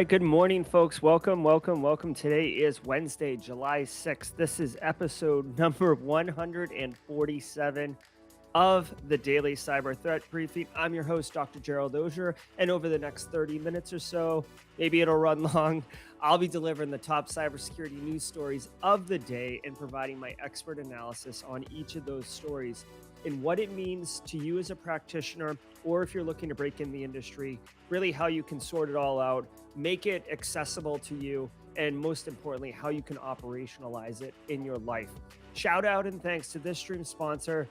right, good morning, folks. Welcome. Today is Wednesday, July 6th. This is episode number 147 of the Daily Cyber Threat Briefing. I'm your host, Dr. Gerald Auger, and over the next 30 minutes or so, maybe it'll run long, I'll be delivering the top cybersecurity news stories of the day and providing my expert analysis on each of those stories and what it means to you as a practitioner, or if you're looking to break in the industry, really how you can sort it all out, make it accessible to you, and most importantly, how you can operationalize it in your life. Shout out and thanks to this stream sponsor,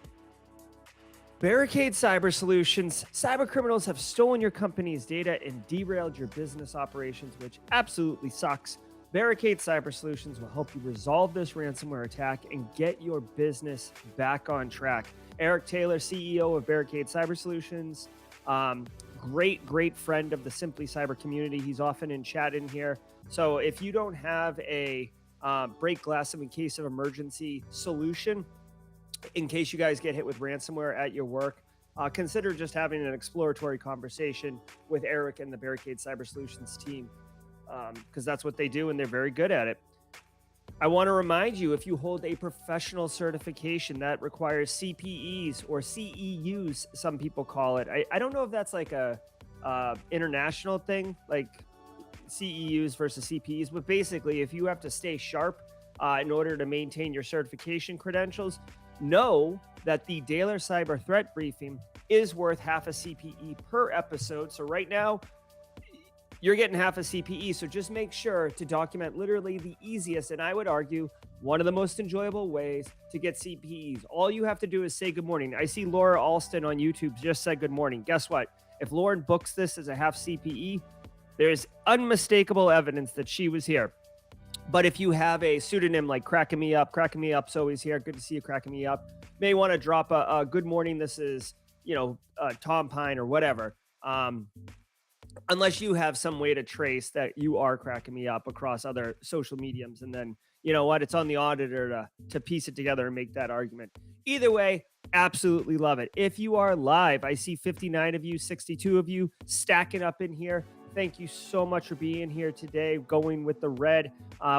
Barricade Cyber Solutions. Cyber criminals have stolen your company's data and derailed your business operations, which absolutely sucks. Barricade Cyber Solutions will help you resolve this ransomware attack and get your business back on track. Eric Taylor, CEO of Barricade Cyber Solutions, great friend of the Simply Cyber community. He's often in chat in here. So if you don't have a break glass in case of emergency solution, in case you guys get hit with ransomware at your work, consider just having an exploratory conversation with Eric and the Barricade Cyber Solutions team, because that's what they do and they're very good at it. I want to remind you, if you hold a professional certification that requires CPEs or CEUs, some people call it. I don't know if that's like a international thing, like CEUs versus CPEs, but basically if you have to stay sharp in order to maintain your certification credentials, know that the Daily Cyber Threat Briefing is worth half a CPE per episode. So right now, you're getting half a CPE. So just make sure to document literally the easiest, and I would argue one of the most enjoyable ways to get CPEs. All you have to do is say good morning. I see Laura Alston on YouTube just said good morning. Guess what? If Lauren books this as a half CPE, there's unmistakable evidence that she was here. But if you have a pseudonym like Cracking Me Up's always here. Good to see you, Cracking Me Up. May want to drop a good morning. This is, Tom Pine or whatever. Unless you have some way to trace that you are Cracking Me Up across other social mediums. And then, you know what? It's on the auditor to piece it together and make that argument. Either way, absolutely love it. If you are live, I see 59 of you, 62 of you stacking up in here. Thank you so much for being here today, going with the red,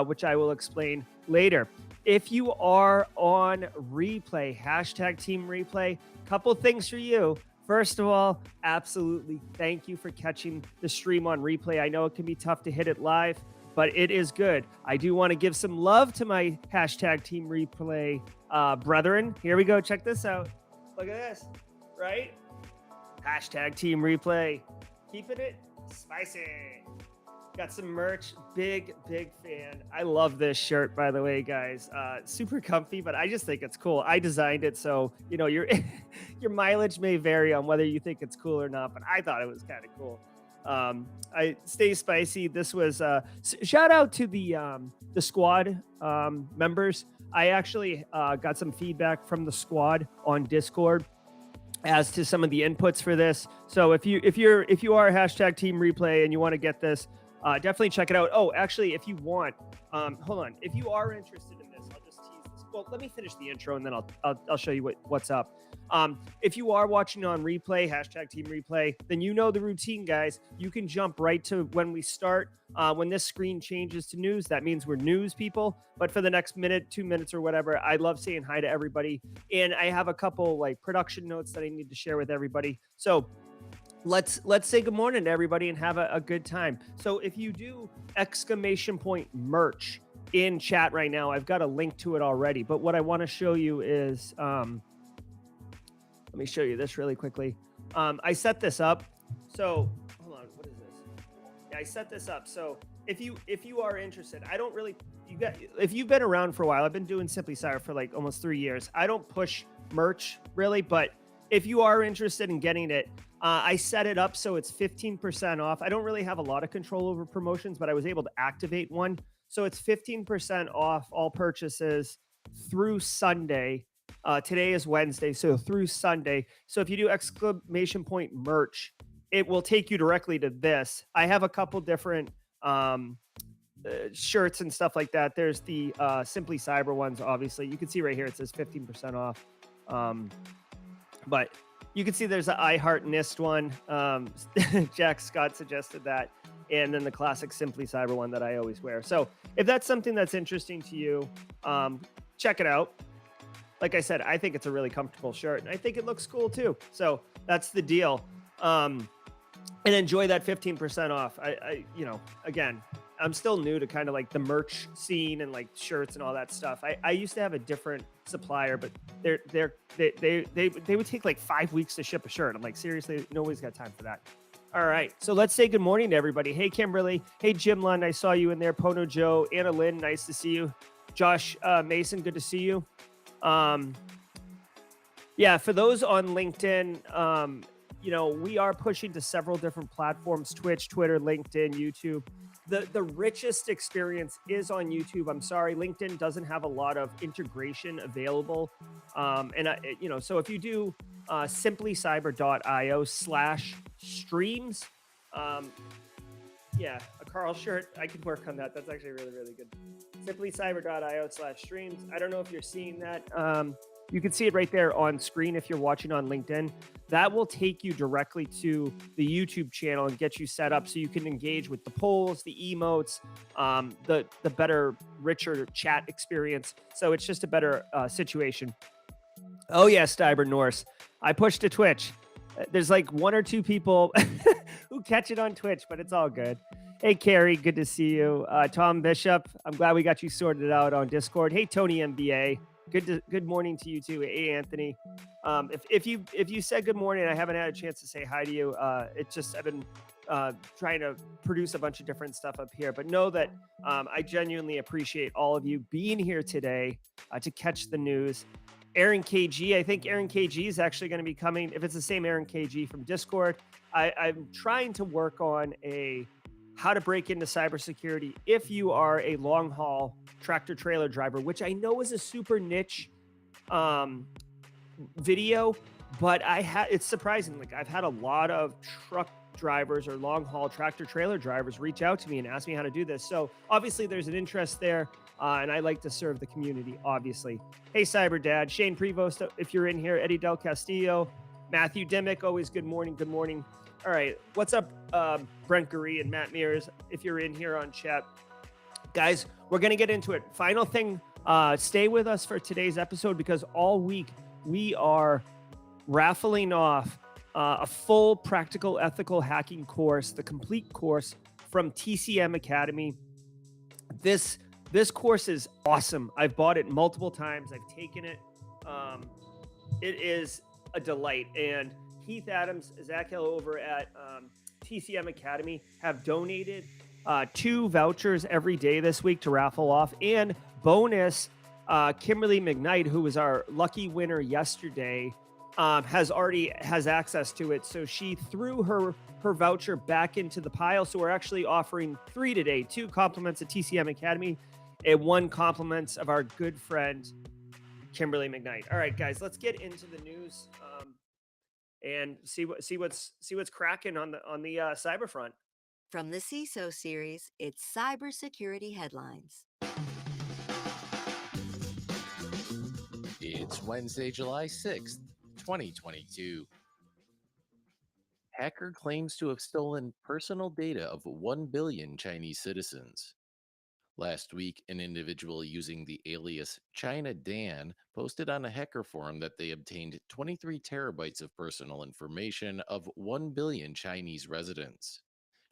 which I will explain later. If you are on replay, hashtag team replay, couple things for you. First of all, absolutely thank you for catching the stream on replay. I know it can be tough to hit it live, but it is good. I do want to give some love to my hashtag team replay brethren. Here we go. Check this out. Look at this, right? Hashtag team replay. Keeping it spicy. Got some merch. Big fan. I love this shirt, by the way, guys. Super comfy, but I just think it's cool. I designed it, so your your mileage may vary on whether you think it's cool or not, but I thought it was kind of cool. I stay spicy. This was shout out to the squad members. I actually got some feedback from the squad on Discord as to some of the inputs for this. So if you are hashtag team replay and you want to get this, definitely check it out. Oh, actually, if you want, hold on. If you are interested in this, I'll just tease this. Well, let me finish the intro and then I'll show you what's up. If you are watching on replay, hashtag team replay, then you know the routine, guys. You can jump right to when we start. When this screen changes to news, that means we're news people. But for the next minute, 2 minutes or whatever, I love saying hi to everybody. And I have a couple like production notes that I need to share with everybody. So let's say good morning to everybody and have a good time. So if you do !merch in chat right now, I've got a link to it already. But what I want to show you is, let me show you this really quickly. I set this up. So hold on, what is this? Yeah, I set this up. So if you are interested, I don't really, if you've been around for a while, I've been doing Simply Cyber for like almost 3 years. I don't push merch really, but if you are interested in getting it, I set it up so it's 15% off. I don't really have a lot of control over promotions, but I was able to activate one. So it's 15% off all purchases through Sunday. Today is Wednesday, so through Sunday. So if you do !merch, it will take you directly to this. I have a couple different shirts and stuff like that. There's the Simply Cyber ones, obviously. You can see right here, it says 15% off. But you can see there's an I Heart NIST one. Jack Scott suggested that. and then the classic Simply Cyber one that I always wear. So if that's something that's interesting to you, check it out. Like I said, I think it's a really comfortable shirt, and I think it looks cool too. So that's the deal. And enjoy that 15% off. Again, I'm still new to kind of like the merch scene and like shirts and all that stuff. I used to have a different supplier, but they would take like 5 weeks to ship a shirt. I'm like, seriously, nobody's got time for that. All right, so let's say good morning to everybody. Hey, Kimberly. Hey, Jim Lund. I saw you in there. Pono Joe, Anna Lynn. Nice to see you. Josh Mason. Good to see you. Yeah, for those on LinkedIn, we are pushing to several different platforms: Twitch, Twitter, LinkedIn, YouTube. The richest experience is on YouTube. I'm sorry, LinkedIn doesn't have a lot of integration available. So if you do simplycyber.io/streams, yeah, a Carl shirt, I could work on that. That's actually really, really good. simplycyber.io/streams. I don't know if you're seeing that. You can see it right there on screen if you're watching on LinkedIn. That will take you directly to the YouTube channel and get you set up so you can engage with the polls, the emotes, the better, richer chat experience. So it's just a better situation. Oh, yeah, Steiber Norse. I pushed to Twitch. There's like 1 or 2 people who catch it on Twitch, but it's all good. Hey, Carrie, good to see you. Tom Bishop, I'm glad we got you sorted out on Discord. Hey, Tony MBA. Good morning to you too. Hey, Anthony. If you said good morning, I haven't had a chance to say hi to you. It's just I've been trying to produce a bunch of different stuff up here, but know that I genuinely appreciate all of you being here today to catch the news. Aaron KG, I think Aaron KG is actually going to be coming. If it's the same Aaron KG from Discord, I'm trying to work on a how to break into cybersecurity if you are a long haul tractor trailer driver, which I know is a super niche video, but it's surprising. Like I've had a lot of truck drivers or long haul tractor trailer drivers reach out to me and ask me how to do this. So obviously there's an interest there. And I like to serve the community, obviously. Hey, Cyber Dad, Shane Prevost, if you're in here, Eddie Del Castillo, Matthew Dimmick, always good morning. Good morning. All right, what's up, Brent Gurry and Matt Mears, if you're in here on chat. Guys, we're going to get into it. Final thing, stay with us for today's episode because all week we are raffling off a full practical ethical hacking course, the complete course from TCM Academy. This course is awesome. I've bought it multiple times. I've taken it. It is a delight. And Heath Adams, Zach Hill over at TCM Academy have donated 2 vouchers every day this week to raffle off. And bonus, Kimberly McKnight, who was our lucky winner yesterday, has access to it. So she threw her voucher back into the pile. So we're actually offering 3 today, 2 compliments at TCM Academy and 1 compliment of our good friend, Kimberly McKnight. All right, guys, let's get into the news and see what's cracking on the cyber front. From the CISO series, it's cybersecurity headlines. It's Wednesday, July 6th, 2022. Hacker claims to have stolen personal data of 1 billion Chinese citizens. Last week, an individual using the alias China Dan posted on a hacker forum that they obtained 23 terabytes of personal information of 1 billion Chinese residents.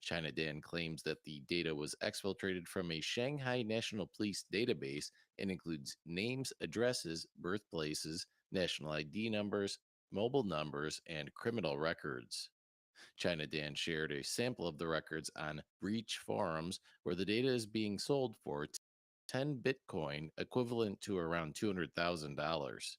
China Dan claims that the data was exfiltrated from a Shanghai National Police database and includes names, addresses, birthplaces, national ID numbers, mobile numbers, and criminal records. China Dan shared a sample of the records on Breach forums where the data is being sold for 10 Bitcoin, equivalent to around $200,000.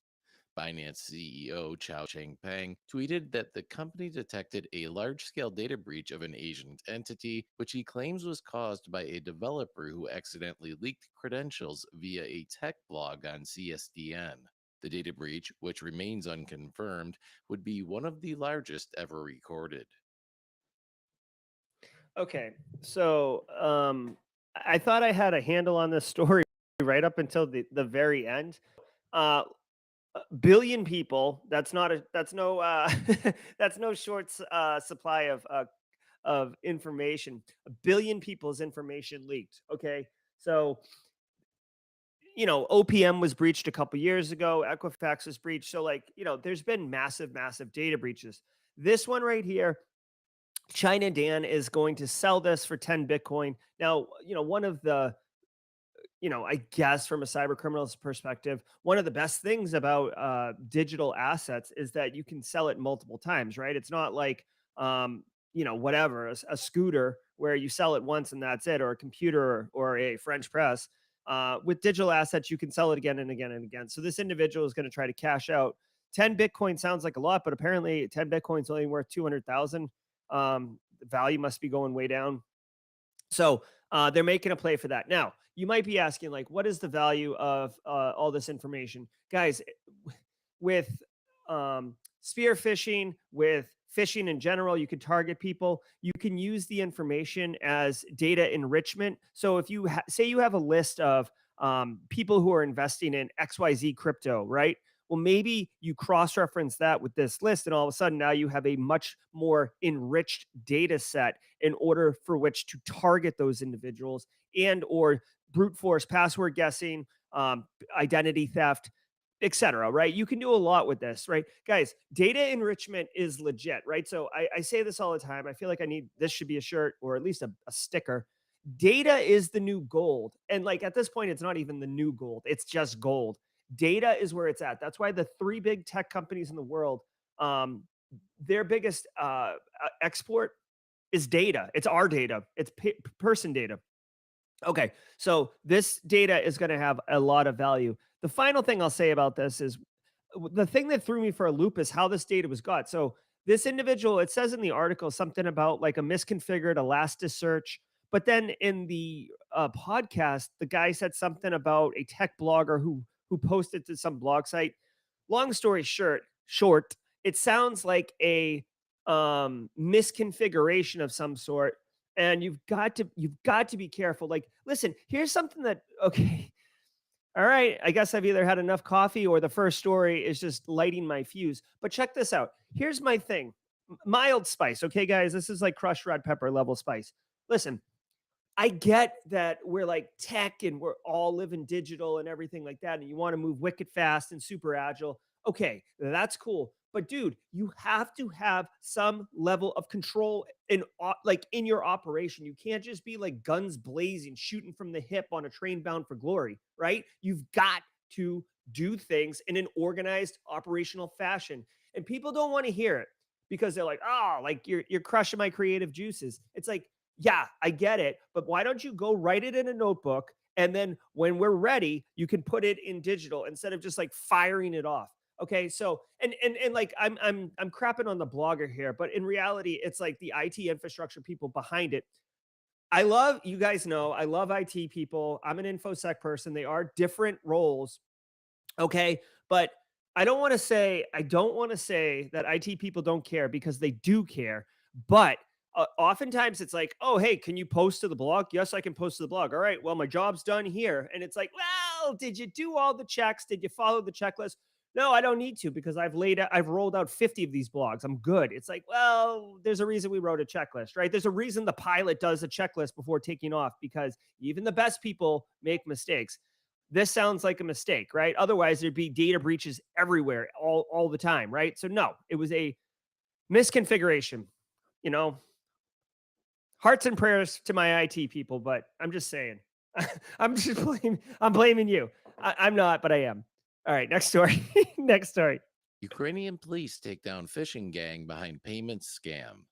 Binance CEO Chao Changpeng tweeted that the company detected a large-scale data breach of an Asian entity, which he claims was caused by a developer who accidentally leaked credentials via a tech blog on CSDN. The data breach, which remains unconfirmed, would be one of the largest ever recorded. Okay, so I thought I had a handle on this story right up until the very end. Billion people. That's no that's no short supply of of information, 1 billion people's information leaked. Okay. So, OPM was breached a couple years ago. Equifax was breached. So, there's been massive, massive data breaches. This one right here, China Dan is going to sell this for 10 Bitcoin. Now, one of the I guess from a cyber criminal's perspective, one of the best things about digital assets is that you can sell it multiple times, right? It's not like, whatever, a scooter where you sell it once and that's it, or a computer or a French press. With digital assets, you can sell it again and again and again. So this individual is going to try to cash out. 10 Bitcoin sounds like a lot, but apparently 10 Bitcoin is only worth 200,000. The value must be going way down. So they're making a play for that. Now, you might be asking, like, what is the value of all this information? Guys, with spear phishing, with phishing in general, you can target people. You can use the information as data enrichment. So if you say you have a list of people who are investing in XYZ crypto, right? Well, maybe you cross reference that with this list, and all of a sudden now you have a much more enriched data set in order for which to target those individuals and or brute force password guessing, identity theft, etc. Right? You can do a lot with this, right? Guys, data enrichment is legit, right? So I say this all the time. I feel like this should be a shirt or at least a sticker. Data is the new gold. And like at this point, it's not even the new gold, it's just gold. Data is where it's at. That's why the 3 big tech companies in the world, their biggest export is data. It's our data. It's person data. Okay, so this data is going to have a lot of value. The final thing I'll say about this is the thing that threw me for a loop is how this data was got. So this individual, it says in the article something about like a misconfigured Elasticsearch, but then in the podcast, the guy said something about a tech blogger who posted to some blog site. Long story short, it sounds like a misconfiguration of some sort, and you've got to be careful. Like, listen, here's something that okay, all right, I guess I've either had enough coffee or the first story is just lighting my fuse. But check this out. Here's my thing. Mild spice, okay, guys? This is like crushed red pepper level spice. Listen, I get that we're like tech and we're all living digital and everything like that, and you want to move wicked fast and super agile. Okay, that's cool. But dude, you have to have some level of control in your operation. You can't just be like guns blazing, shooting from the hip on a train bound for glory, right? You've got to do things in an organized operational fashion. And people don't want to hear it because they're like, "Oh, like you're crushing my creative juices." It's like, yeah, I get it, but why don't you go write it in a notebook, and then when we're ready, you can put it in digital instead of just like firing it off. Okay, so and like I'm crapping on the blogger here, but in reality, it's like the IT infrastructure people behind it. You guys know, I love IT people. I'm an infosec person. They are different roles, okay? But I don't want to say that IT people don't care, because they do care. But oftentimes it's like, oh, hey, can you post to the blog? Yes, I can post to the blog. All right, well, my job's done here. And it's like, well, did you do all the checks? Did you follow the checklist? No, I don't need to, because I've rolled out 50 of these blogs. I'm good. It's like, well, there's a reason we wrote a checklist, right? There's a reason the pilot does a checklist before taking off, because even the best people make mistakes. This sounds like a mistake, right? Otherwise, there'd be data breaches everywhere all the time, right? So no, it was a misconfiguration. You know, hearts and prayers to my IT people, but I'm just saying. I'm blaming you. I'm not, but I am. All right, next story. Next story. Ukrainian police take down phishing gang behind payments scam.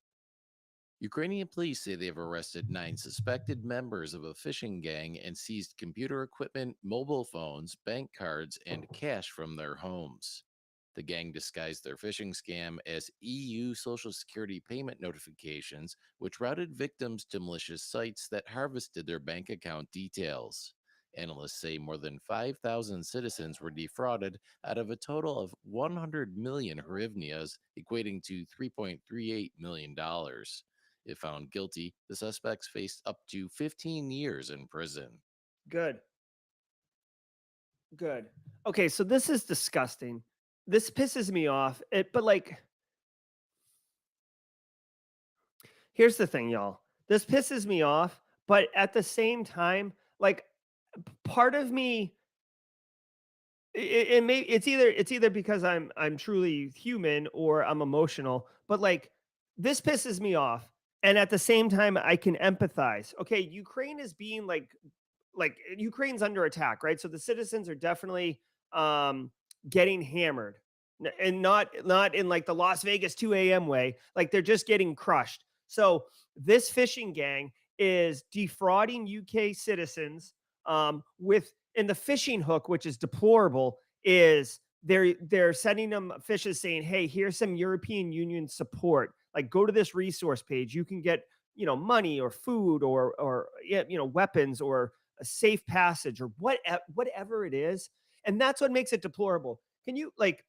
Ukrainian police say they have arrested 9 suspected members of a phishing gang and seized computer equipment, mobile phones, bank cards, and cash from their homes. The gang disguised their phishing scam as EU Social Security payment notifications, which routed victims to malicious sites that harvested their bank account details. Analysts say more than 5,000 citizens were defrauded out of a total of 100 million hryvnias, equating to $3.38 million. If found guilty, the suspects faced up to 15 years in prison. Good. Good. Okay, so this is disgusting. This pisses me off. But like, Here's the thing, y'all. This pisses me off, but at the same time, like part of me, it's either because I'm truly human or I'm emotional, but like this pisses me off, and at the same time I can empathize. Okay, Ukraine is being like Ukraine's under attack, right? So the citizens are definitely getting hammered, and not in like the Las Vegas 2 a.m. way. Like they're just getting crushed. So this phishing gang is defrauding UK citizens with and the phishing hook, which is deplorable, is they're sending them fishes saying, "Hey, here's some European Union support. Like, go to this resource page. You can get money or food or yeah, weapons or a safe passage or whatever it is." And that's what makes it deplorable. Can you like?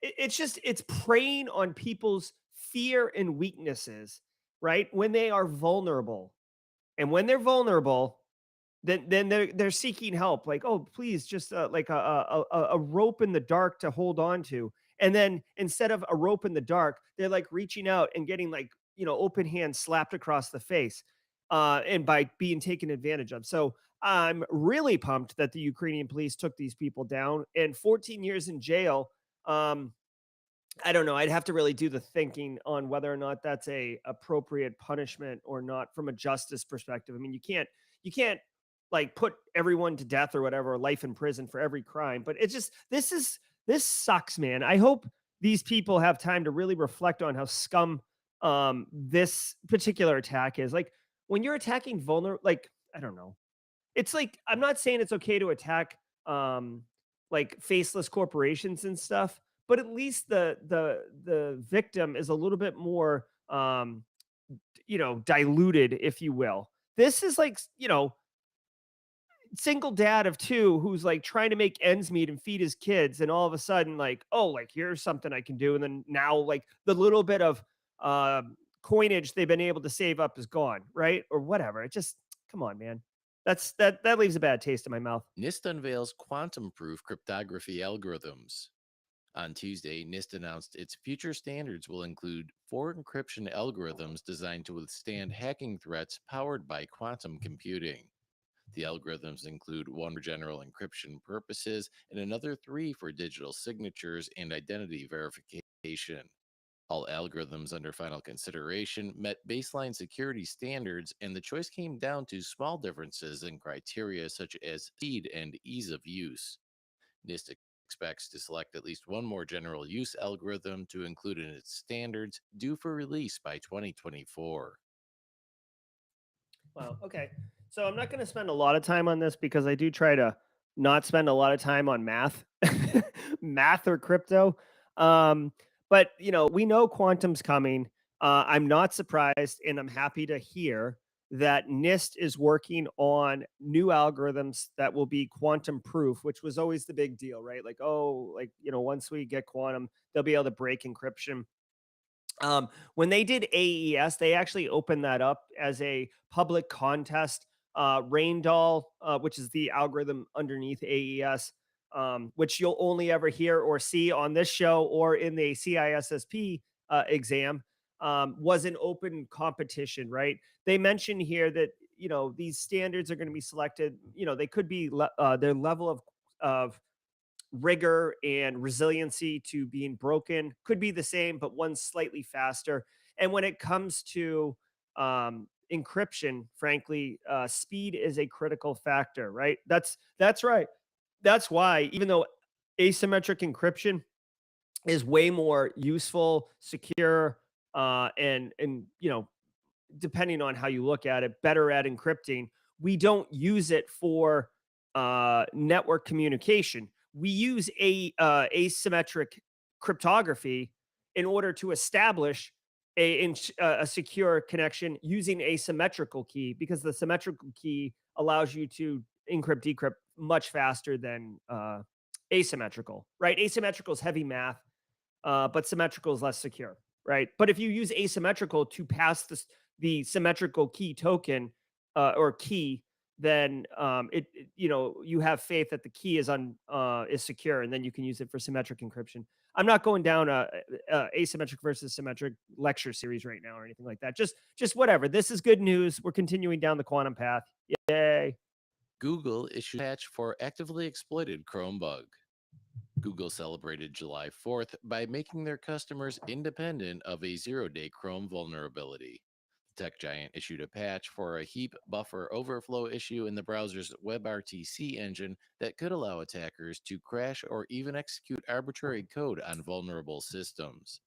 It's preying on people's fear and weaknesses, right? When they are vulnerable, and when they're vulnerable, then they're seeking help, like, oh, please, just like a rope in the dark to hold on to. And then instead of a rope in the dark, they're like reaching out and getting like open hands slapped across the face, and by being taken advantage of. So I'm really pumped that the Ukrainian police took these people down, and 14 years in jail. um I don't know. I'd have to really do the thinking on whether or not that's a appropriate punishment or not from a justice perspective. I mean, you can't like put everyone to death or whatever, or life in prison for every crime. But it's just this sucks, man. I hope these people have time to really reflect on how scum this particular attack is. Like when you're attacking vulnerable, like I don't know, it's like I'm not saying it's okay to attack like faceless corporations and stuff, but at least the victim is a little bit more diluted, if you will. This is like, single dad of two who's like trying to make ends meet and feed his kids, and all of a sudden like, oh, like here's something I can do, and then now like the little bit of coinage they've been able to save up is gone, right? Or whatever. It just, come on, man. That leaves a bad taste in my mouth. NIST unveils quantum proof cryptography algorithms. On Tuesday, NIST announced its future standards will include 4 encryption algorithms designed to withstand hacking threats powered by quantum computing. The algorithms include one for general encryption purposes and another 3 for digital signatures and identity verification. All algorithms under final consideration met baseline security standards, and the choice came down to small differences in criteria such as speed and ease of use. NIST expects to select at least one more general use algorithm to include in its standards, due for release by 2024. Wow. Okay. So I'm not going to spend a lot of time on this because I do try to not spend a lot of time on math, math or crypto. Um, but we know quantum's coming. I'm not surprised, and I'm happy to hear that NIST is working on new algorithms that will be quantum proof, which was always the big deal, right? Like, oh, like once we get quantum, they'll be able to break encryption. When they did AES, they actually opened that up as a public contest. Raindoll, which is the algorithm underneath AES, which you'll only ever hear or see on this show or in the CISSP exam, was an open competition, right? They mentioned here that these standards are going to be selected. They could be their level of rigor and resiliency to being broken could be the same, but one's slightly faster. And when it comes to encryption, frankly, speed is a critical factor, right? That's right. That's why, even though asymmetric encryption is way more useful, secure, and depending on how you look at it, better at encrypting, we don't use it for network communication. We use asymmetric cryptography in order to establish a secure connection using a symmetrical key, because the symmetrical key allows you to encrypt decrypt much faster than asymmetrical, right? Asymmetrical is heavy math, but symmetrical is less secure, right? But if you use asymmetrical to pass the symmetrical key token or key, then you have faith that the key is secure, and then you can use it for symmetric encryption. I'm not going down a asymmetric versus symmetric lecture series right now or anything like that. Just whatever. This is good news. We're continuing down the quantum path. Yay. Google issued a patch for actively exploited Chromebug. Google celebrated July 4th by making their customers independent of a zero-day Chrome vulnerability. The tech giant issued a patch for a heap buffer overflow issue in the browser's WebRTC engine that could allow attackers to crash or even execute arbitrary code on vulnerable systems.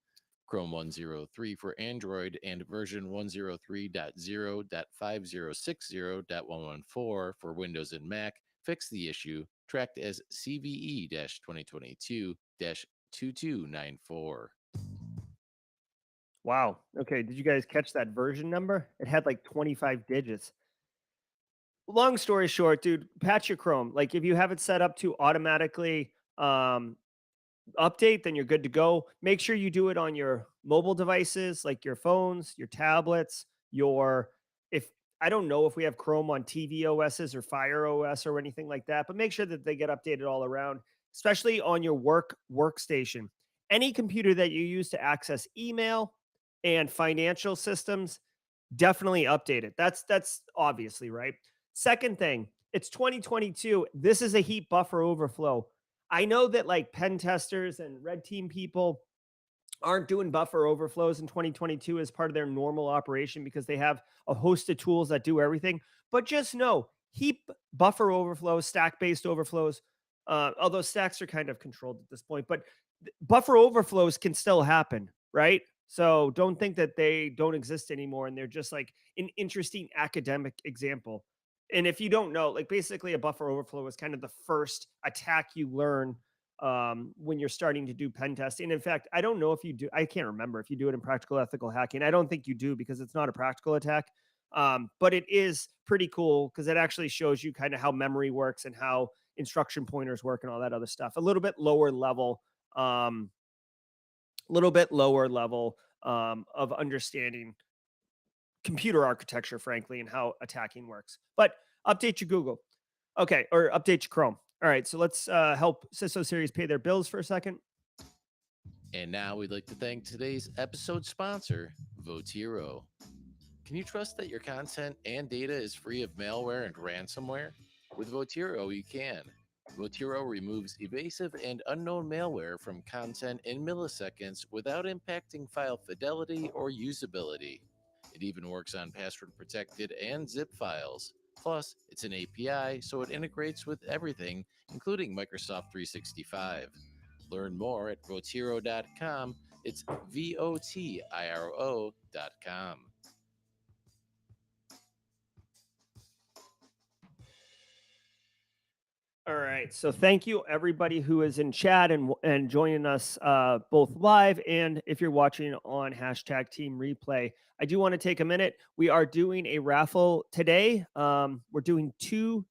Chrome 103 for Android and version 103.0.5060.114 for Windows and Mac fixed the issue, tracked as CVE 2022 2294. Wow. Okay. Did you guys catch that version number? It had like 25 digits. Long story short, dude, patch your Chrome. Like if you have it set up to automatically update, then you're good to go. Make sure you do it on your mobile devices, like your phones, your tablets, if I don't know if we have Chrome on TV OSs or Fire OS or anything like that, but make sure that they get updated all around, especially on your workstation. Any computer that you use to access email and financial systems, definitely update it. That's obviously right. Second thing, it's 2022. This is a heap buffer overflow. I know that like pen testers and red team people aren't doing buffer overflows in 2022 as part of their normal operation because they have a host of tools that do everything. But just know, heap buffer overflows, stack based overflows, although stacks are kind of controlled at this point, but buffer overflows can still happen, right? So don't think that they don't exist anymore and they're just like an interesting academic example. And if you don't know, like basically a buffer overflow is kind of the first attack you learn when you're starting to do pen testing. In fact, I don't know if you do, I can't remember if you do it in practical ethical hacking. I don't think you do because it's not a practical attack. But it is pretty cool because it actually shows you kind of how memory works and how instruction pointers work and all that other stuff. A little bit lower level, of understanding computer architecture, frankly, and how attacking works. But update your Google. Okay, or update your Chrome. All right, so let's help CISO Series pay their bills for a second. And now we'd like to thank today's episode sponsor, Votiro. Can you trust that your content and data is free of malware and ransomware? With Votiro, you can. Votiro removes evasive and unknown malware from content in milliseconds without impacting file fidelity or usability. It even works on password protected and zip files. Plus, it's an API, so it integrates with everything, including Microsoft 365. Learn more at Votiro.com. It's VOTIRO.com. All right. So thank you everybody who is in chat and joining us both live and if you're watching on hashtag Team Replay. I do want to take a minute. We are doing a raffle today. We're doing 2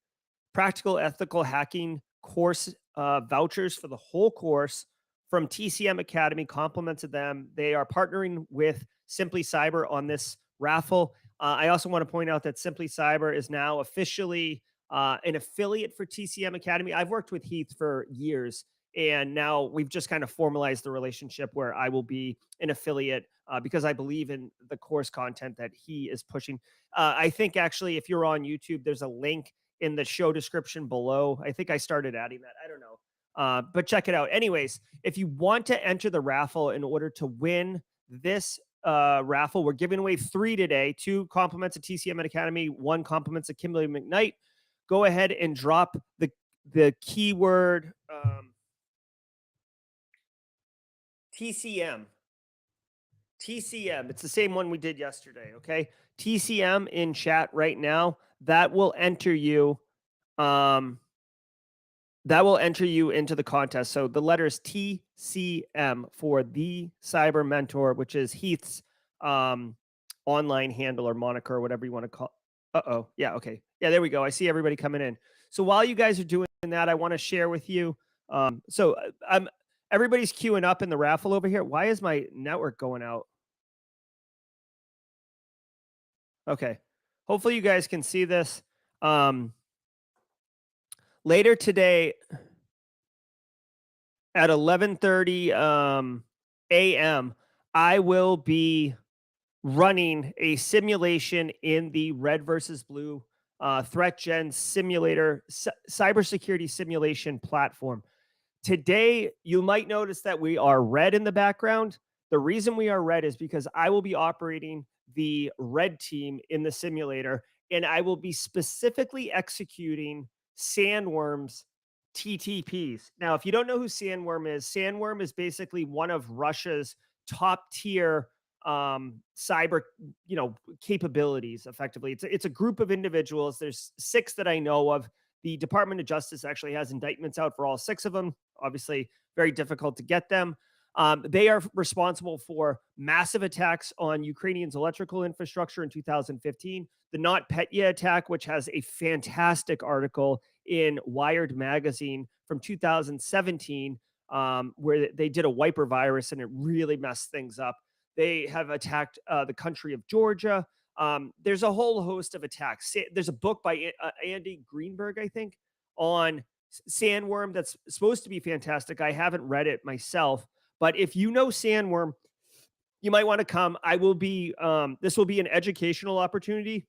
practical ethical hacking course vouchers for the whole course from TCM Academy. Compliments of them. They are partnering with Simply Cyber on this raffle. I also want to point out that Simply Cyber is now officially an affiliate for TCM Academy. I've worked with Heath for years, and now we've just kind of formalized the relationship where I will be an affiliate because I believe in the course content that he is pushing. I think actually, if you're on YouTube, there's a link in the show description below. I think I started adding that. I don't know. But check it out. Anyways, if you want to enter the raffle in order to win this raffle, we're giving away 3 today. 2 compliments of TCM Academy, 1 compliments of Kimberly McKnight. Go ahead and drop the keyword TCM. TCM. It's the same one we did yesterday. Okay. TCM in chat right now. That will enter you. That will enter you into the contest. So the letters TCM for the Cyber Mentor, which is Heath's online handle or moniker or whatever you want to call. Yeah. Okay. Yeah. There we go. I see everybody coming in. So while you guys are doing that, I want to share with you. Everybody's queuing up in the raffle over here. Why is my network going out? Okay. Hopefully you guys can see this. Later today at 11:30 a.m., I will be running a simulation in the red versus blue threat gen simulator, cybersecurity simulation platform. Today, you might notice that we are red in the background. The reason we are red is because I will be operating the red team in the simulator, and I will be specifically executing Sandworm's TTPs. Now, if you don't know who Sandworm is basically one of Russia's top tier cyber capabilities. Effectively, it's a group of individuals. There's 6 that I know of. The Department of Justice actually has indictments out for all 6 of them. Obviously, very difficult to get them. They are responsible for massive attacks on Ukrainian's electrical infrastructure in 2015. The NotPetya attack, which has a fantastic article in Wired magazine from 2017, where they did a wiper virus and it really messed things up. They have attacked the country of Georgia. There's a whole host of attacks. There's a book by Andy Greenberg, I think, on Sandworm that's supposed to be fantastic. I haven't read it myself, but if you know Sandworm, you might want to come. I will be. This will be an educational opportunity,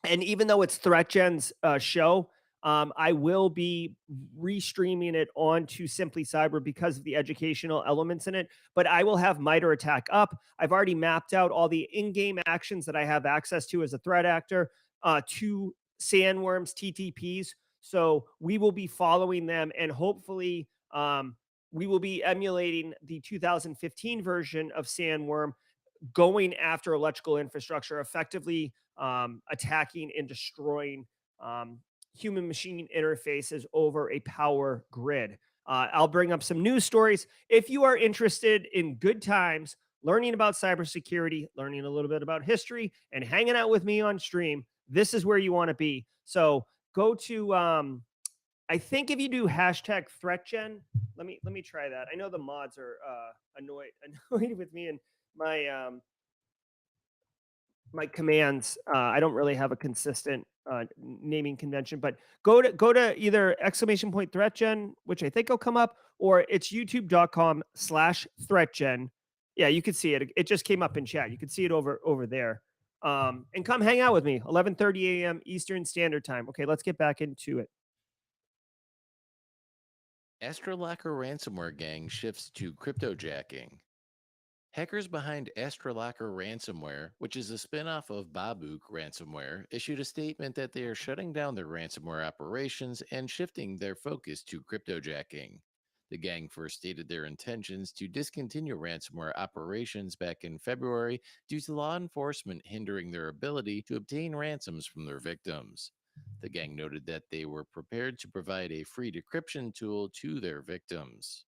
and even though it's ThreatGen's show, I will be restreaming it onto Simply Cyber because of the educational elements in it. But I will have MITRE ATT&CK up. I've already mapped out all the in-game actions that I have access to as a threat actor to Sandworm's TTPs. So we will be following them, and hopefully we will be emulating the 2015 version of Sandworm, going after electrical infrastructure, effectively attacking and destroying human machine interfaces over a power grid. I'll bring up some news stories. If you are interested in good times, learning about cybersecurity, learning a little bit about history, and hanging out with me on stream, this is where you want to be. So go to, I think if you do hashtag ThreatGen, let me try that. I know the mods are annoyed with me and my my commands. I don't really have a consistent naming convention, but go to either !ThreatGen, which I think will come up, or it's youtube.com/threatgen. Yeah, you can see it. It just came up in chat. You can see it over there. And come hang out with me, 11:30 a.m. Eastern Standard Time. Okay, let's get back into it. Astrolocker ransomware gang shifts to cryptojacking. Hackers behind Astrolocker ransomware, which is a spin-off of Babuk ransomware, issued a statement that they are shutting down their ransomware operations and shifting their focus to cryptojacking. The gang first stated their intentions to discontinue ransomware operations back in February due to law enforcement hindering their ability to obtain ransoms from their victims. The gang noted that they were prepared to provide a free decryption tool to their victims.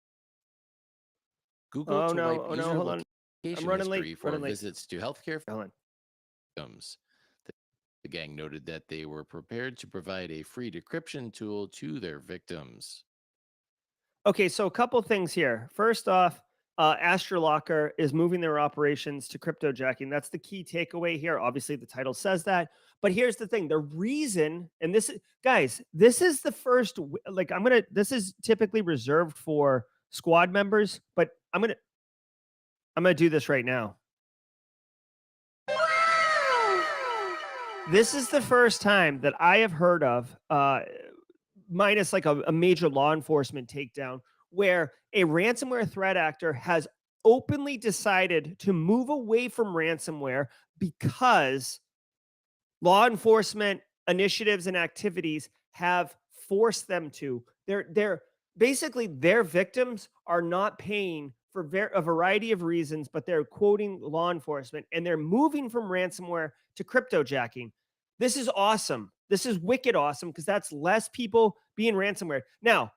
Google Oh to wipe no! Oh no! user Hold on. I'm location running history late. for Running late. visits to healthcare Hold on. victims. The gang noted that they were prepared to provide a free decryption tool to their victims. Okay, so a couple things here. First off, Astrolocker is moving their operations to cryptojacking. That's the key takeaway here. Obviously, the title says that. But here's the thing: the reason, and this is, guys, this is the first. Like, This is typically reserved for squad members, but I'm gonna do this right now. This is the first time that I have heard of, minus like a major law enforcement takedown, where a ransomware threat actor has openly decided to move away from ransomware because law enforcement initiatives and activities have forced them to. They're basically, their victims are not paying for a variety of reasons, but they're quoting law enforcement and they're moving from ransomware to cryptojacking. This is awesome. This is wicked awesome because that's less people being ransomware. Now,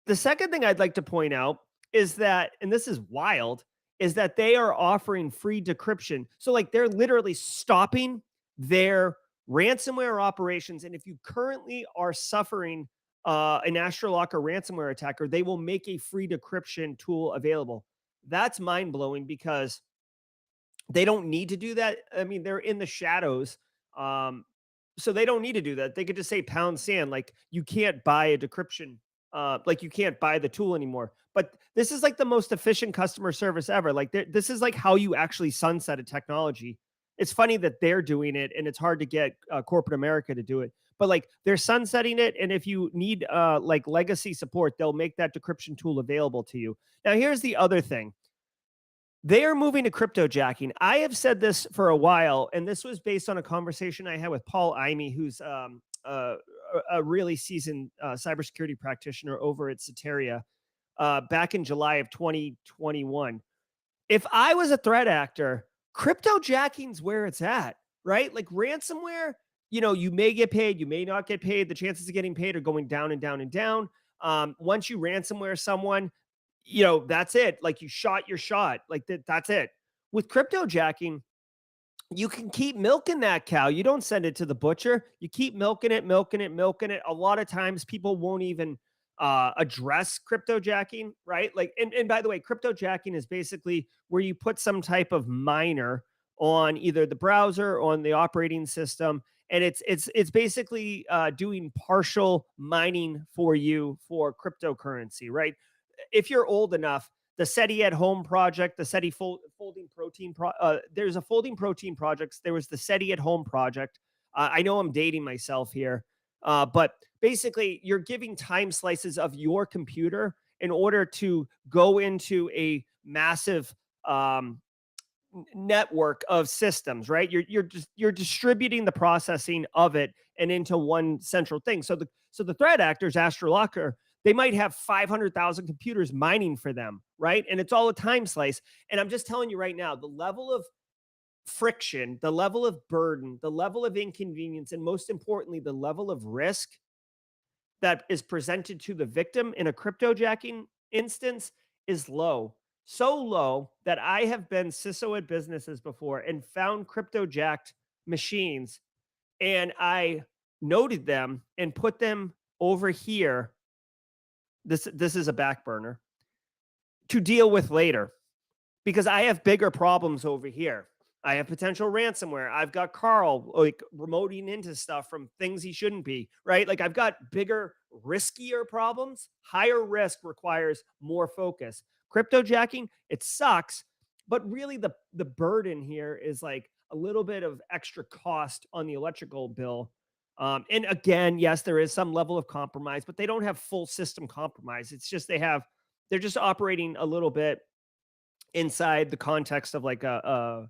the second thing I'd like to point out is that, and this is wild, is that they are offering free decryption. So, like, they're literally stopping their ransomware operations. And if you currently are suffering an Astrolocker ransomware attacker, they will make a free decryption tool available. That's mind blowing because they don't need to do that. I mean, they're in the shadows. So they don't need to do that. They could just say £, like you can't buy a decryption, like you can't buy the tool anymore. But this is like the most efficient customer service ever. Like this is like how you actually sunset a technology. It's funny that they're doing it, and it's hard to get corporate America to do it. But like they're sunsetting it, and if you need like legacy support, they'll make that decryption tool available to you. Now, here's the other thing. They are moving to cryptojacking. I have said this for a while, and this was based on a conversation I had with Paul Imey, who's a really seasoned cybersecurity practitioner over at Soteria back in July of 2021. If I was a threat actor, cryptojacking's where it's at, right? Like ransomware, you may get paid, you may not get paid. The chances of getting paid are going down and down and down. Once you ransomware someone, that's it. Like you shot your shot. Like that's it. With cryptojacking, you can keep milking that cow. You don't send it to the butcher. You keep milking it, milking it, milking it. A lot of times people won't even address cryptojacking, right? Like, and by the way, cryptojacking is basically where you put some type of miner on either the browser or on the operating system. And it's basically doing partial mining for you for cryptocurrency, right? If you're old enough, the SETI at Home project, the SETI folding protein, there's a folding protein project. There was the SETI at Home project. I know I'm dating myself here, but basically, you're giving time slices of your computer in order to go into a massive network of systems, right? You're distributing the processing of it and into one central thing. So the threat actors, Astrolocker, they might have 500,000 computers mining for them, right? And it's all a time slice. And I'm just telling you right now, the level of friction, the level of burden, the level of inconvenience, and most importantly, the level of risk that is presented to the victim in a cryptojacking instance is low. So low that I have been CISO at businesses before and found cryptojacked machines, and I noted them and put them over here. This is a back burner to deal with later because I have bigger problems over here. I have potential ransomware. I've got Carl like remoting into stuff from things he shouldn't be, right? Like I've got bigger, riskier problems. Higher risk requires more focus. Cryptojacking, it sucks, but really the burden here is like a little bit of extra cost on the electrical bill. And again, yes, there is some level of compromise, but they don't have full system compromise. It's just they're just operating a little bit inside the context of like a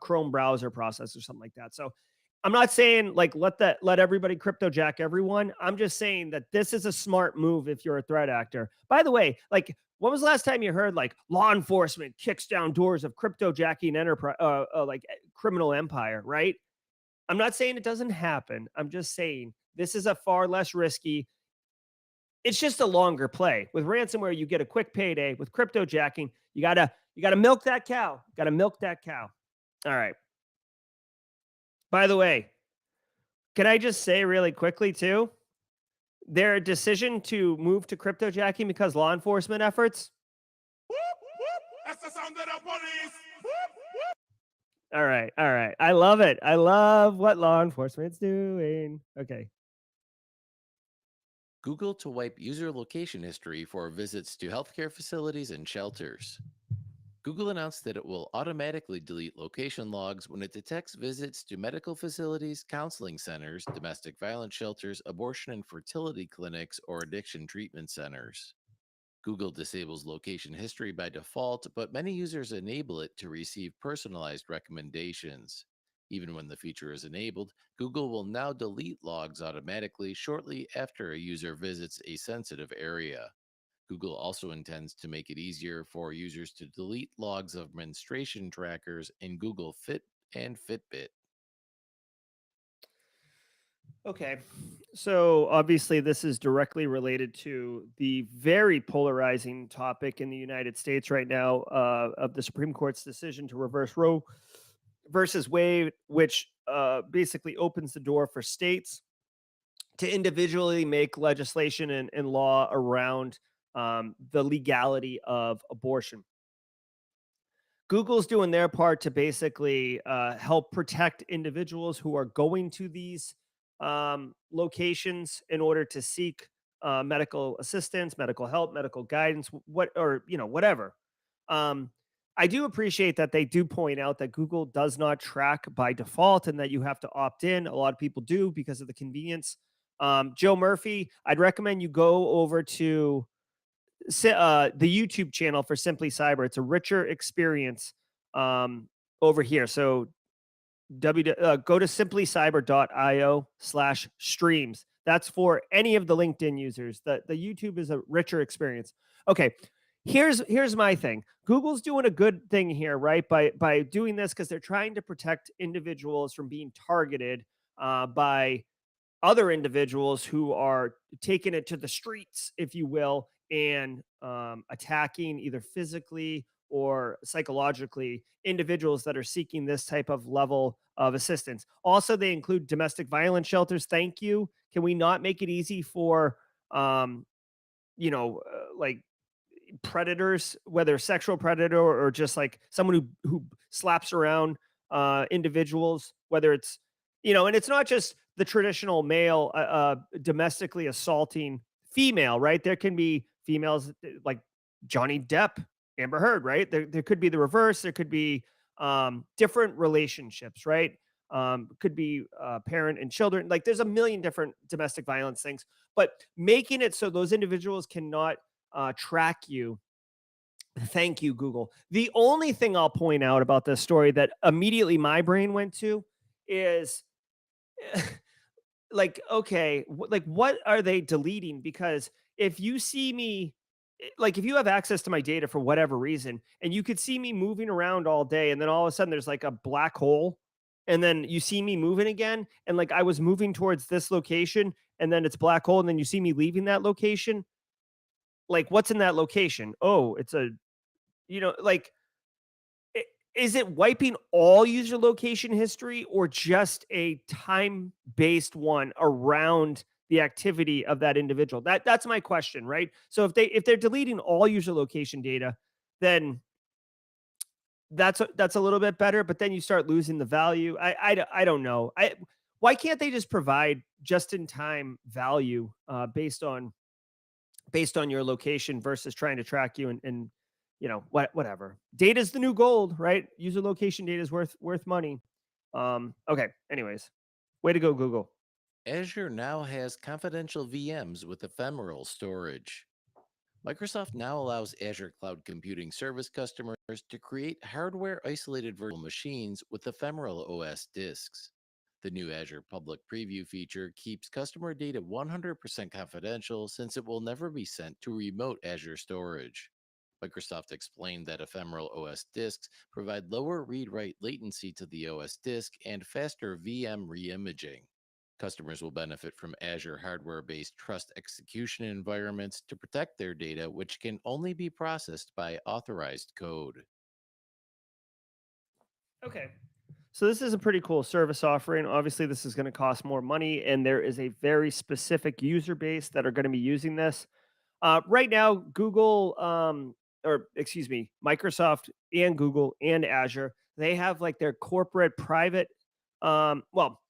Chrome browser process or something like that. So I'm not saying like let everybody cryptojack everyone. I'm just saying that this is a smart move if you're a threat actor. By the way, like when was the last time you heard like law enforcement kicks down doors of cryptojacking enterprise like criminal empire, right? I'm not saying it doesn't happen. I'm just saying this is a far less risky. It's just a longer play. With ransomware, you get a quick payday. With cryptojacking, you gotta milk that cow. Gotta milk that cow. All right. By the way, can I just say really quickly too? Their decision to move to cryptojacking because law enforcement efforts. That's the sound of the police. All right, all right. I love it. I love what law enforcement's doing. Okay. Google to wipe user location history for visits to healthcare facilities and shelters. Google announced that it will automatically delete location logs when it detects visits to medical facilities, counseling centers, domestic violence shelters, abortion and fertility clinics, or addiction treatment centers. Google disables location history by default, but many users enable it to receive personalized recommendations. Even when the feature is enabled, Google will now delete logs automatically shortly after a user visits a sensitive area. Google also intends to make it easier for users to delete logs of menstruation trackers in Google Fit and Fitbit. Okay. So obviously, this is directly related to the very polarizing topic in the United States right now of the Supreme Court's decision to reverse Roe versus Wade, which basically opens the door for states to individually make legislation and law around the legality of abortion. Google's doing their part to basically help protect individuals who are going to these locations in order to seek medical assistance, medical help, medical guidance, whatever. Um, I do appreciate that they do point out that Google does not track by default and that you have to opt in. A lot of people do because of the convenience. Joe Murphy, I'd recommend you go over to the YouTube channel for Simply Cyber. It's a richer experience over here. So go to simplycyber.io/streams. That's for any of the LinkedIn users. The YouTube is a richer experience. Okay, here's my thing. Google's doing a good thing here, right? By doing this because they're trying to protect individuals from being targeted by other individuals who are taking it to the streets, if you will, and attacking either physically or psychologically individuals that are seeking this type of level of assistance. Also, they include domestic violence shelters. Thank you. Can we not make it easy for, um, like predators, whether sexual predator or just like someone who slaps around individuals, whether it's and it's not just the traditional male domestically assaulting female, right? There can be females like Johnny Depp, Amber Heard, right? There could be the reverse. There could be different relationships, right? Could be parent and children. Like there's a million different domestic violence things, but making it so those individuals cannot track you. Thank you, Google. The only thing I'll point out about this story that immediately my brain went to is like, okay, like what are they deleting? Because if you see me, like if you have access to my data for whatever reason, and you could see me moving around all day, and then all of a sudden there's like a black hole, and then you see me moving again, and like I was moving towards this location, and then it's black hole, and then you see me leaving that location. Like, what's in that location? Oh, it's a like, is it wiping all user location history or just a time-based one around the activity of that individual? That's my question, right? So if they're deleting all user location data, then that's a little bit better, but then you start losing the value. I don't know. Why can't they just provide just-in-time value based on your location versus trying to track you and whatever. Data is the new gold, right? User location data is worth money. Okay. Anyways, way to go, Google. Azure now has confidential VMs with ephemeral storage. Microsoft now allows Azure Cloud Computing Service customers to create hardware isolated virtual machines with ephemeral OS disks. The new Azure Public Preview feature keeps customer data 100% confidential since it will never be sent to remote Azure storage. Microsoft explained that ephemeral OS disks provide lower read write latency to the OS disk and faster VM reimaging. Customers will benefit from Azure hardware based trust execution environments to protect their data, which can only be processed by authorized code. Okay. So this is a pretty cool service offering. Obviously, this is going to cost more money, and there is a very specific user base that are going to be using this. Right now, Microsoft and Google and Azure, they have like their corporate private. Well,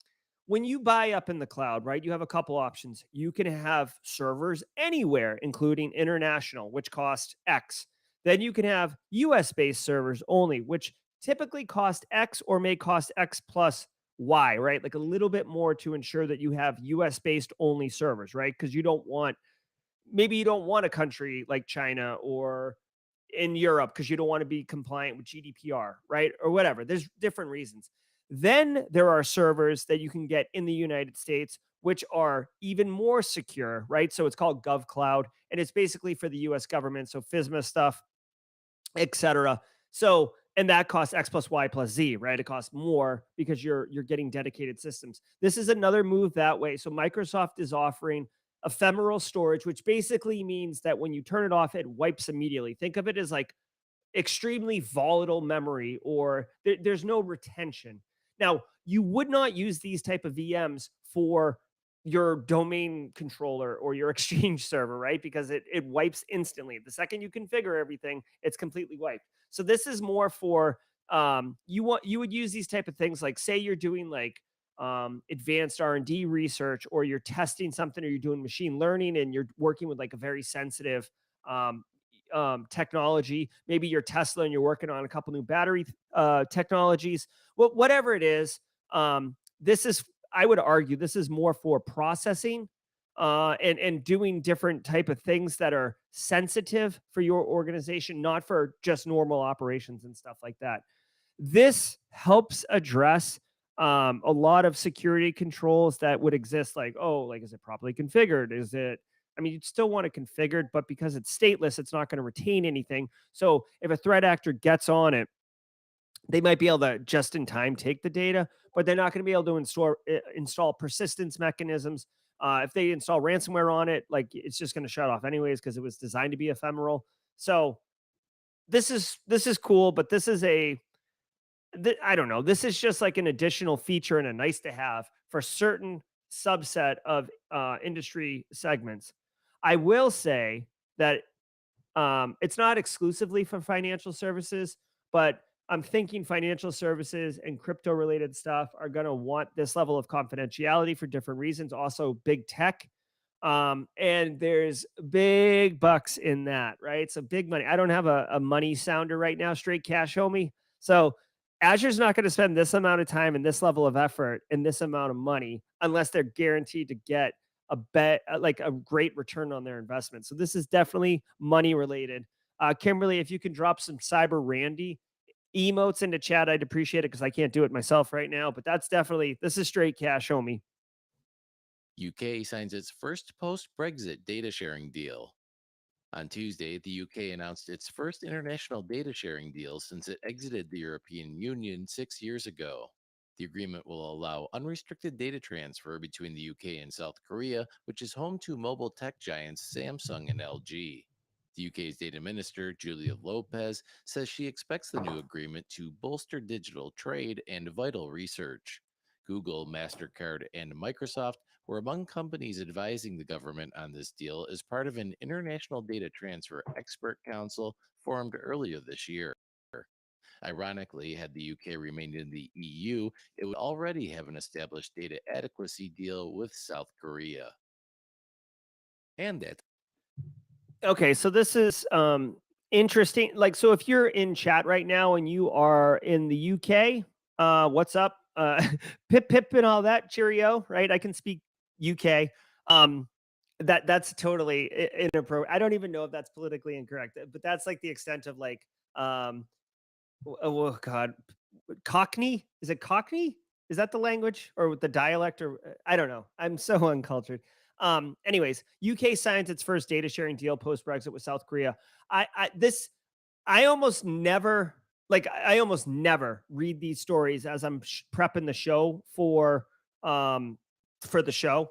when you buy up in the cloud, right, you have a couple options. You can have servers anywhere, including international, which cost X. Then you can have US based servers only, which typically cost X or may cost X plus Y, right? Like a little bit more to ensure that you have US based only servers, right? Because maybe you don't want a country like China or in Europe because you don't want to be compliant with GDPR, right? Or whatever. There's different reasons. Then there are servers that you can get in the United States, which are even more secure, right? So it's called GovCloud, and it's basically for the US government. So FISMA stuff, etc. So, and that costs X plus Y plus Z, right? It costs more because you're getting dedicated systems. This is another move that way. So Microsoft is offering ephemeral storage, which basically means that when you turn it off, it wipes immediately. Think of it as like extremely volatile memory, or there's no retention. Now, you would not use these type of VMs for your domain controller or your exchange server, right? Because it wipes instantly. The second you configure everything, it's completely wiped. So this is more for you would use these type of things like, say you're doing like advanced R&D research, or you're testing something, or you're doing machine learning and you're working with like a very sensitive um, technology. Maybe you're Tesla and you're working on a couple new battery technologies. Well, whatever it is, this is, I would argue, this is more for processing and doing different type of things that are sensitive for your organization, not for just normal operations and stuff like that. This helps address a lot of security controls that would exist, like, oh, like, is it properly configured? Is it, I mean, you'd still want it configured, but because it's stateless, it's not going to retain anything. So if a threat actor gets on it, they might be able to just in time take the data, but they're not going to be able to install persistence mechanisms. If they install ransomware on it, like, it's just going to shut off anyways because it was designed to be ephemeral. So this is cool, but this is I don't know. This is just like an additional feature and a nice to have for certain subset of industry segments. I will say that it's not exclusively for financial services, but I'm thinking financial services and crypto related stuff are going to want this level of confidentiality for different reasons. Also, big tech. And there's big bucks in that, right? So big money. I don't have a money sounder right now, straight cash, homie. So Azure's not going to spend this amount of time and this level of effort and this amount of money unless they're guaranteed to get like a great return on their investment. So this is definitely money related. Kimberly, if you can drop some cyber Randy emotes into chat, I'd appreciate it because I can't do it myself right now. But that's definitely, this is straight cash, homie. UK signs its first post-Brexit data sharing deal. On Tuesday, the UK announced its first international data sharing deal since it exited the European Union 6 years ago. The agreement will allow unrestricted data transfer between the UK and South Korea, which is home to mobile tech giants Samsung and LG. The UK's data minister, Julia Lopez, says she expects the new agreement to bolster digital trade and vital research. Google, MasterCard, and Microsoft were among companies advising the government on this deal as part of an international data transfer expert council formed earlier this year. Ironically, had the UK remained in the EU, it would already have an established data adequacy deal with South Korea. And that. Okay, so this is interesting. Like, so if you're in chat right now and you are in the UK, what's up? Pip pip and all that, cheerio, right? I can speak UK. That's totally inappropriate. I don't even know if that's politically incorrect, but that's like the extent of like oh god, Cockney? Is it Cockney? Is that the language or with the dialect, or I don't know. I'm so uncultured. Anyways, UK signs its first data sharing deal post Brexit with South Korea. I almost never, I almost never read these stories as I'm prepping the show for the show.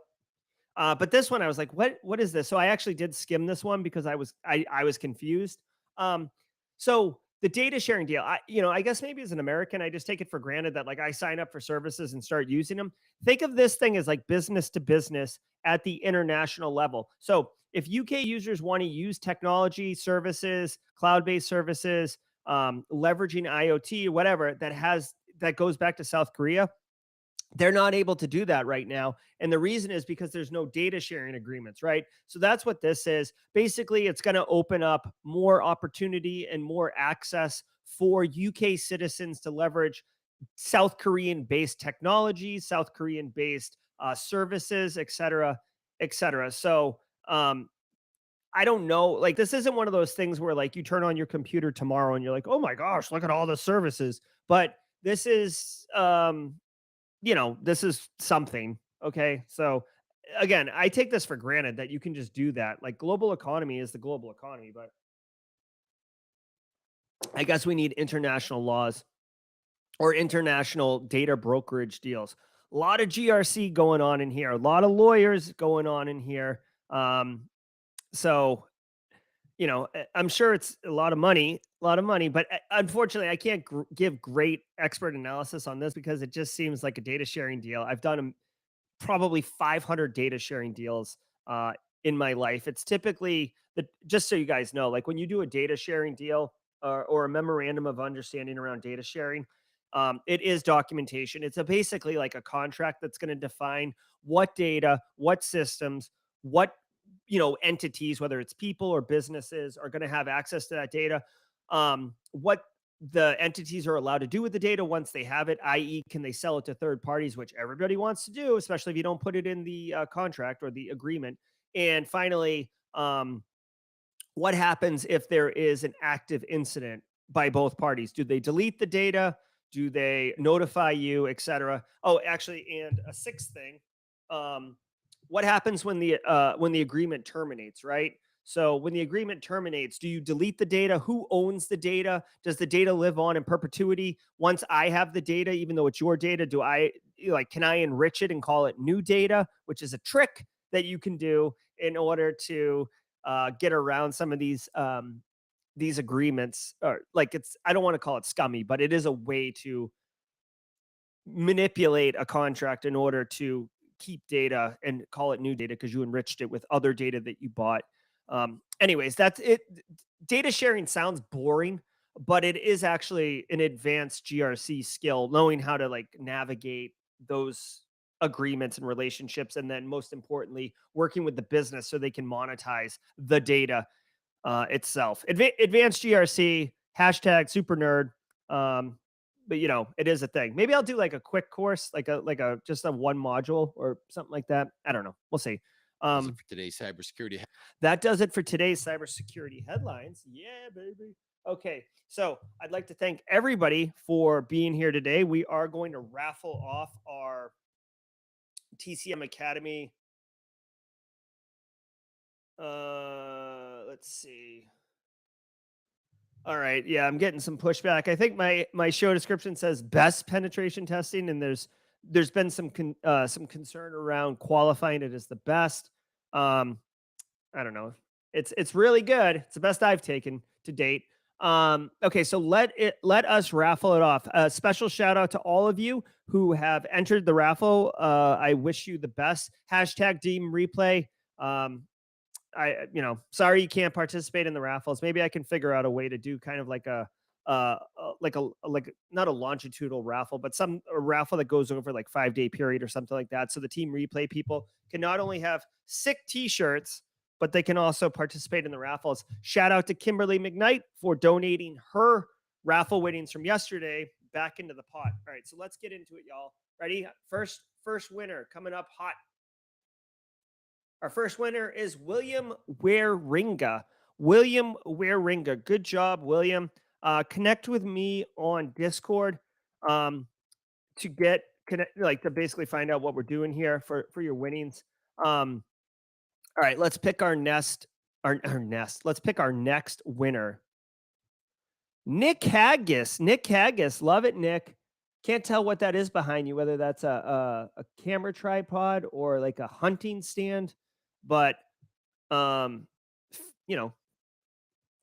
But this one I was like, what is this? So I actually did skim this one because I was confused. So the data sharing deal, I guess maybe as an American, I just take it for granted that like I sign up for services and start using them. Think of this thing as like business to business at the international level. So if UK users want to use technology services, cloud-based services, leveraging IoT, whatever that goes back to South Korea, they're not able to do that right now. And the reason is because there's no data sharing agreements, right? So that's what this is. Basically, it's going to open up more opportunity and more access for UK citizens to leverage South Korean based technologies, South Korean based services, et cetera, et cetera. So, I don't know. Like, this isn't one of those things where like you turn on your computer tomorrow and you're like, oh my gosh, look at all the services. But this is, this is something. Okay. So again, I take this for granted that you can just do that. Like, global economy is the global economy, but I guess we need international laws or international data brokerage deals. A lot of GRC going on in here, a lot of lawyers going on in here. So, I'm sure it's a lot of money, but unfortunately, I can't give great expert analysis on this because it just seems like a data sharing deal. I've done probably 500 data sharing deals in my life. It's typically just so you guys know, like when you do a data sharing deal or a memorandum of understanding around data sharing, It is documentation. It's basically like a contract that's going to define what data, what systems, what entities, whether it's people or businesses, are going to have access to that data. What the entities are allowed to do with the data once they have it, i.e., can they sell it to third parties, which everybody wants to do, especially if you don't put it in the contract or the agreement. And finally, what happens if there is an active incident by both parties? Do they delete the data? Do they notify you, etc.? Oh, actually, and a sixth thing, what happens when the agreement terminates, right? So when the agreement terminates, do you delete the data? Who owns the data? Does the data live on in perpetuity? Once I have the data, even though it's your data, can I enrich it and call it new data, which is a trick that you can do in order to get around some of these agreements? Or I don't want to call it scummy, but it is a way to manipulate a contract in order to keep data and call it new data because you enriched it with other data that you bought. Anyways, that's it. Data sharing sounds boring, but it is actually an advanced GRC skill, knowing how to navigate those agreements and relationships, and then most importantly, working with the business so they can monetize the data itself. Advanced GRC, hashtag super nerd. But it is a thing. Maybe I'll do like a quick course, like a just a one module or something like that. I don't know. We'll see. That's it for today's cybersecurity. That does it for today's cybersecurity headlines. Yeah, baby. Okay, so I'd like to thank everybody for being here today. We are going to raffle off our TCM Academy. Let's see. All right. Yeah, I'm getting some pushback. I think my show description says best penetration testing, and there's been some concern around qualifying it as the best. I don't know. It's really good. It's the best I've taken to date. Okay, so let us raffle it off. A special shout out to all of you who have entered the raffle. I wish you the best. Hashtag Deem Replay. Sorry you can't participate in the raffles. Maybe I can figure out a way to do kind of like not a longitudinal raffle, but a raffle that goes over like 5-day period or something like that. So the Team Replay people can not only have sick t-shirts, but they can also participate in the raffles. Shout out to Kimberly McKnight for donating her raffle winnings from yesterday back into the pot. All right, so let's get into it, y'all. Ready? First winner coming up hot. Our first winner is William Waringa. William Waringa. Good job, William. Connect with me on Discord to to basically find out what we're doing here for your winnings. All right, let's pick our nest. Let's pick our next winner. Nick Haggis. Nick Haggis. Love it, Nick. Can't tell what that is behind you, whether that's a camera tripod or like a hunting stand. But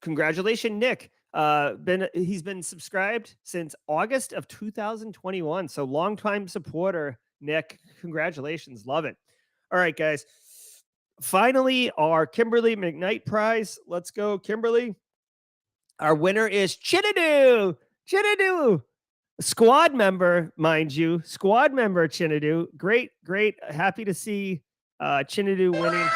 congratulations, Nick. He's been subscribed since August of 2021. So long-time supporter, Nick. Congratulations. Love it. All right, guys. Finally, our Kimberly McKnight prize. Let's go, Kimberly. Our winner is Chinadu. Chinadu. Squad member, mind you. Squad member, Chinadu. Great. Happy to see Chinadu winning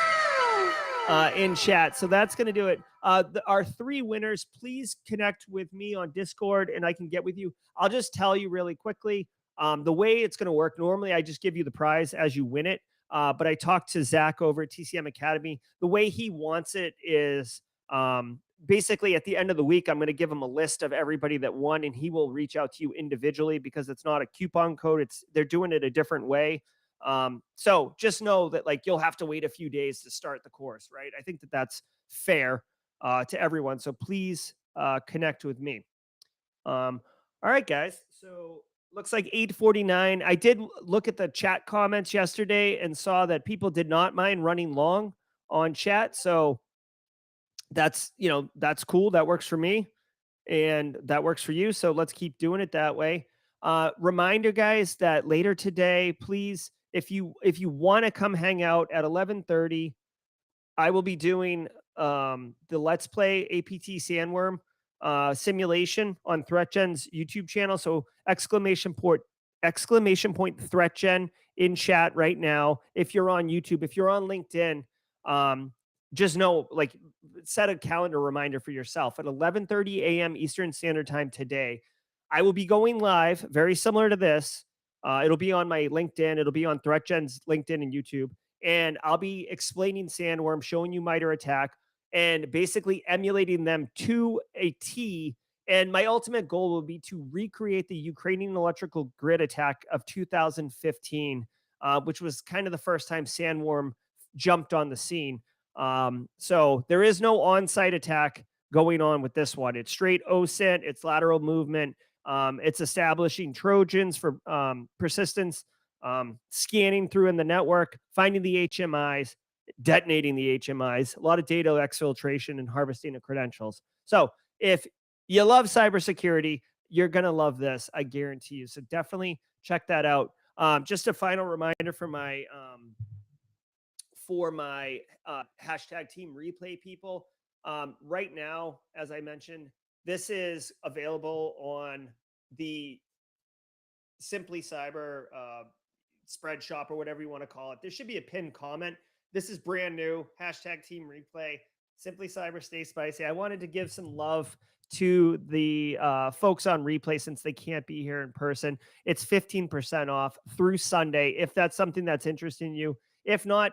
in chat. So that's going to do it. Our 3 winners, please connect with me on Discord and I can get with you. I'll just tell you really quickly the way it's going to work. Normally, I just give you the prize as you win it. But I talked to Zach over at TCM Academy. The way he wants it is basically at the end of the week, I'm going to give him a list of everybody that won, and he will reach out to you individually because it's not a coupon code. They're doing it a different way. So just know that you'll have to wait a few days to start the course, right? I think that that's fair to everyone. So please connect with me. All right, guys. So looks like 8:49. I did look at the chat comments yesterday and saw that people did not mind running long on chat. So that's cool. That works for me and that works for you. So let's keep doing it that way. Reminder, guys, that later today, please, if you want to come hang out at 11:30, I will be doing the Let's Play APT Sandworm. simulation on ThreatGen's YouTube channel. So exclamation point ThreatGen in chat right now. If you're on YouTube, if you're on LinkedIn, just know, like, set a calendar reminder for yourself at 11:30 a.m. Eastern Standard Time today. I will be going live, very similar to this. It'll be on my LinkedIn. It'll be on ThreatGen's LinkedIn and YouTube. And I'll be explaining Sandworm, showing you MITRE ATT&CK, and basically emulating them to a T. And my ultimate goal will be to recreate the Ukrainian electrical grid attack of 2015, which was kind of the first time Sandworm jumped on the scene. So there is no on-site attack going on with this one. It's straight OSINT, it's lateral movement, it's establishing Trojans for persistence, scanning through in the network, finding the HMIs, detonating the HMIs, a lot of data exfiltration and harvesting of credentials. So if you love cybersecurity, you're going to love this, I guarantee you. So definitely check that out. Just a final reminder for my hashtag team replay people. Right now, as I mentioned, this is available on the Simply Cyber spread shop, or whatever you want to call it. There should be a pinned comment. This is brand new. Hashtag team replay. Simply Cyber, stay spicy. I wanted to give some love to the folks on replay since they can't be here in person. It's 15% off through Sunday if that's something that's interesting you. If not,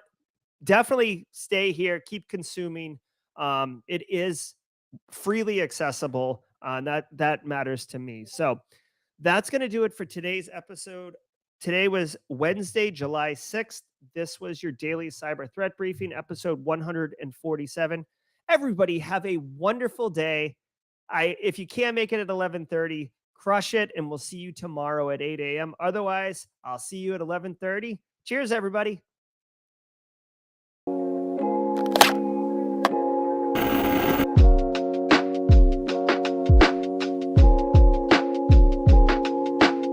definitely stay here, keep consuming. It is freely accessible, and that matters to me. So that's going to do it for today's episode. Today was Wednesday, July 6th. This was your daily cyber threat briefing, episode 147. Everybody have a wonderful day. If you can't make it at 11:30, crush it, and we'll see you tomorrow at 8 a.m. Otherwise, I'll see you at 11:30. Cheers, everybody.